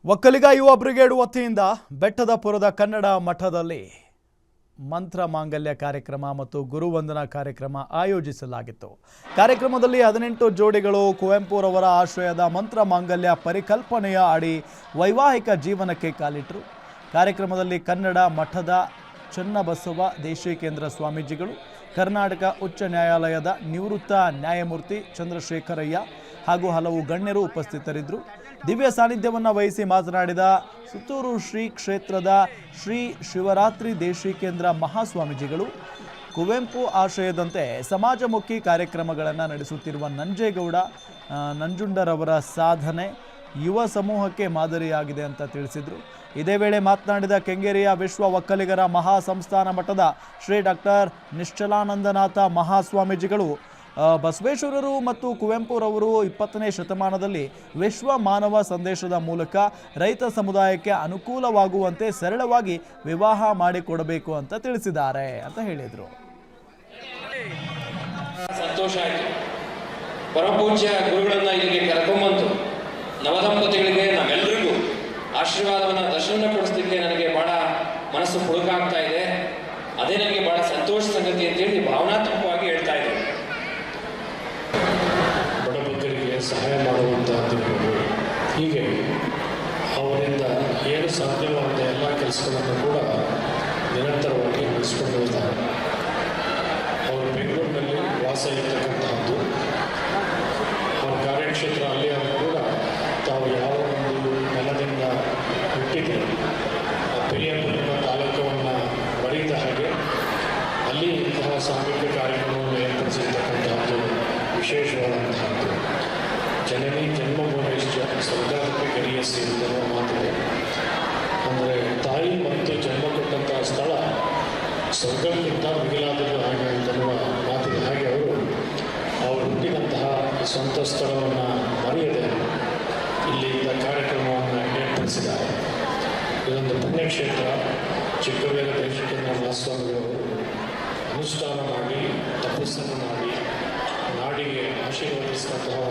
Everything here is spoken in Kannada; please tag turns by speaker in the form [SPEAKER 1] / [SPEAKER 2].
[SPEAKER 1] ಒಕ್ಕಲಿಗ ಯುವ ಬ್ರಿಗೇಡ್ ವತಿಯಿಂದ ಬೆಟ್ಟದಪುರದ ಕನ್ನಡ ಮಠದಲ್ಲಿ ಮಂತ್ರ ಮಾಂಗಲ್ಯ ಕಾರ್ಯಕ್ರಮ ಮತ್ತು ಗುರುವಂದನಾ ಕಾರ್ಯಕ್ರಮ ಆಯೋಜಿಸಲಾಗಿತ್ತು. ಕಾರ್ಯಕ್ರಮದಲ್ಲಿ 18 ಜೋಡಿಗಳು ಕುವೆಂಪುರವರ ಆಶ್ರಯದ ಮಂತ್ರ ಮಾಂಗಲ್ಯ ಪರಿಕಲ್ಪನೆಯ ಅಡಿ ವೈವಾಹಿಕ ಜೀವನಕ್ಕೆ ಕಾಲಿಟ್ಟರು. ಕಾರ್ಯಕ್ರಮದಲ್ಲಿ ಕನ್ನಡ ಮಠದ ಚನ್ನಬಸವ ದೇಶಿಕೇಂದ್ರ ಸ್ವಾಮೀಜಿಗಳು, ಕರ್ನಾಟಕ ಉಚ್ಚ ನ್ಯಾಯಾಲಯದ ನಿವೃತ್ತ ನ್ಯಾಯಮೂರ್ತಿ ಚಂದ್ರಶೇಖರಯ್ಯ ಹಾಗೂ ಹಲವು ಗಣ್ಯರು ಉಪಸ್ಥಿತರಿದ್ದರು. ದಿವ್ಯ ಸಾನ್ನಿಧ್ಯವನ್ನು ವಹಿಸಿ ಮಾತನಾಡಿದ ಸುತ್ತೂರು ಶ್ರೀ ಕ್ಷೇತ್ರದ ಶ್ರೀ ಶಿವರಾತ್ರಿ ದೇಶಿಕೇಂದ್ರ ಮಹಾಸ್ವಾಮೀಜಿಗಳು, ಕುವೆಂಪು ಆಶಯದಂತೆ ಸಮಾಜಮುಖಿ ಕಾರ್ಯಕ್ರಮಗಳನ್ನು ನಡೆಸುತ್ತಿರುವ ನಂಜುಂಡರವರ ಸಾಧನೆ ಯುವ ಸಮೂಹಕ್ಕೆ ಮಾದರಿಯಾಗಿದೆ ಅಂತ ತಿಳಿಸಿದರು. ಇದೇ ವೇಳೆ ಮಾತನಾಡಿದ ಕೆಂಗೇರಿಯ ವಿಶ್ವ ಒಕ್ಕಲಿಗರ ಮಹಾಸಂಸ್ಥಾನ ಮಠದ ಶ್ರೀ ಡಾಕ್ಟರ್ ನಿಶ್ಚಲಾನಂದನಾಥ ಮಹಾಸ್ವಾಮೀಜಿಗಳು, ಬಸವೇಶ್ವರರು ಮತ್ತು ಕುವೆಂಪುರವರು 20ನೇ ಶತಮಾನದಲ್ಲಿ ವಿಶ್ವ ಮಾನವ ಸಂದೇಶದ ಮೂಲಕ ರೈತ ಸಮುದಾಯಕ್ಕೆ ಅನುಕೂಲವಾಗುವಂತೆ ಸರಳವಾಗಿ ವಿವಾಹ ಮಾಡಿಕೊಡಬೇಕು ಅಂತ ತಿಳಿಸಿದ್ದಾರೆ ಅಂತ ಹೇಳಿದರು.
[SPEAKER 2] ಸಂತೋಷ ಆಯಿತು. ಪರಮಪೂಜ್ಯ ಗುರುಗಳನ್ನ ಇಲ್ಲಿಗೆ ಕರ್ಕೊಂಬಂತು ನವದಂಪತಿಗಳಿಗೆ ನಾವೆಲ್ಲರಿಗೂ ಆಶೀರ್ವಾದವನ್ನ ದರ್ಶನ ಕೊಡಿಸ್ಲಿಕ್ಕೆ ನನಗೆ ಬಹಳ ಮನಸ್ಸು ಪುಳುಕಾಗ್ತಾ ಇದೆ. ಅದೇ ನನಗೆ ಬಹಳ ಸಂತೋಷ ಸಂಗತಿ ಅಂತೇಳಿ ಭಾವನಾತ್ಮಕವಾಗಿ ಹೇಳ್ತಾ ಇದ್ದಾರೆ.
[SPEAKER 3] ಬಡಬಗ್ಗರಿಗೆ ಸಹಾಯ ಮಾಡುವಂತಹದ್ದು, ಹೀಗೆ ಅವರಿಂದ ಏನು ಸಾಧ್ಯವಾದ ಎಲ್ಲ ಕೆಲಸಗಳನ್ನು ಕೂಡ ನಿರಂತರವಾಗಿ ನಡೆಸಿಕೊಂಡು ಹೋಗ್ತಾರೆ. ಅವರು ಬೆಂಗಳೂರಿನಲ್ಲಿ ವಾಸ ಇರತಕ್ಕಂತಹದ್ದು, ಅವರ ಕಾರ್ಯಕ್ಷೇತ್ರ ಅಲ್ಲಿ ಅವರು ಕೂಡ ತಾವು ಯಾವ ಒಂದು ನೆಲದಿಂದ ಹುಟ್ಟಿದ್ರು ಆ ಪೆರಿಯಪುರ ತಾಲೂಕವನ್ನು ಬರೀದ ಹಾಗೆ ಅಲ್ಲಿ ಇಂತಹ ಸಾಂಘಿಕ ಕಾರ್ಯಕ್ರಮವನ್ನು ಏರ್ಪಡಿಸಿರ್ತಕ್ಕಂಥದ್ದು ವಿಶೇಷವಾದಂತಹದ್ದು. ಜನನಿ ಜನ್ಮಭೂಮಿಶ್ಚ ಸ್ವರ್ಗಾದಪಿ ಗರಿಯಸಿ ಅಂತನ್ನುವ ಮಾತಿದೆ. ಅಂದರೆ ತಾಯಿ ಮತ್ತು ಜನ್ಮ ಕೊಟ್ಟಂತಹ ಸ್ಥಳ ಸ್ವರ್ಗಕ್ಕಿಂತ ಮಿಗಿಲಾದದ್ದು ಹಾಗೆ ಅಂತನ್ನುವ ಮಾತಿದೆ. ಹಾಗೆ ಅವರು ಹುಟ್ಟಿದಂತಹ ಸ್ವಂತ ಸ್ಥಳವನ್ನು ಮರೆಯದೆ ಇಲ್ಲಿಂದ ಕಾರ್ಯಕ್ರಮವನ್ನು ಏರ್ಪಡಿಸಿದ್ದಾರೆ. ಇದೊಂದು ಪುಣ್ಯಕ್ಷೇತ್ರ. ಚಿಕ್ಕವೇದ ದೇಶಿಕೇಂದ್ರ ಮಹಾಸ್ವಾಮಿಗಳವರು ಅನುಷ್ಠಾನ ಮಾಡಿ ತಪಸ್ಸನ್ನು ಮಾಡಿ ನಾಡಿಗೆ ಆಶೀರ್ವದಿಸಿದಂತಹ